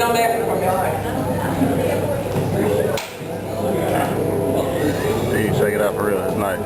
don't laugh from your heart. You shake it out for real. It's nice.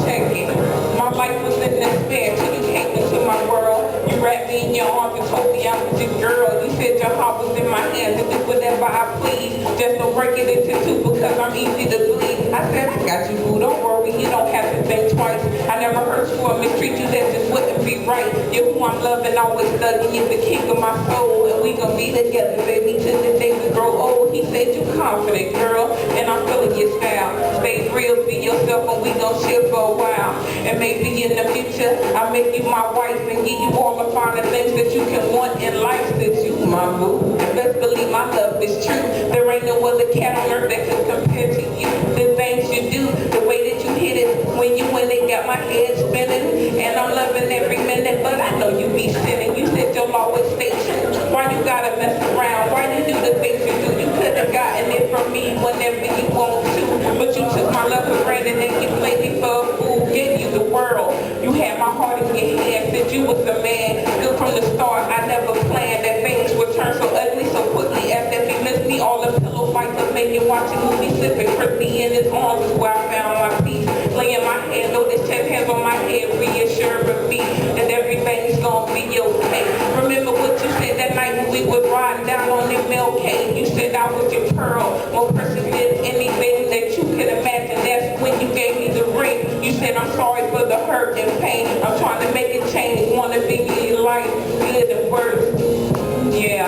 Check it. My life was in despair till you came into my world. You wrapped me in your arms and told me I was your girl. You said your heart was in my hands and do whatever I please. Just don't break it into two because I'm easy to bleed. I said, I got you, boo. Don't worry, you don't have to think twice. I never hurt you or mistreat you, that just wouldn't be right. You're who I'm loving, always studying. You're the king of my soul. And we gon' be together, baby, till the day we grow old. He said you confident, girl, and I'm feeling your style. Stay real, be yourself, and we gon' chill for a while. And maybe in the future, I'll make you my wife and give you all the finer things that you can want in life. Since you my boo, and best believe my love is true. There ain't no other cat on earth that can compare to you. The things you do, the way that you hit it, when you win it, got my head spinning. And I'm loving every minute, but I know you be sinning. You said you'll always stay true. Why you gotta mess around? Why you do the things you do? You could have gotten it from me whenever you want to, but you took my love for granted and you played me for a fool. Gave you the world. You had my heart in your hand. Said you was the man. Good from the start. I never planned that things would turn so ugly so quickly. After he missed me, all the pillow fights of making, watching movies, slipping crispy in his arms is where I found my peace. Laying my hand on his chest, hands on my head, reassuring me that everything's gonna be okay. Remember what you said that night when we were riding down on MLK? You said I was your pearl, more precious than anything that you could imagine. That's when you gave me the ring. You said I'm sorry for the hurt and pain. I'm trying to make it change. Wanna be in your life, good and worse. Yeah.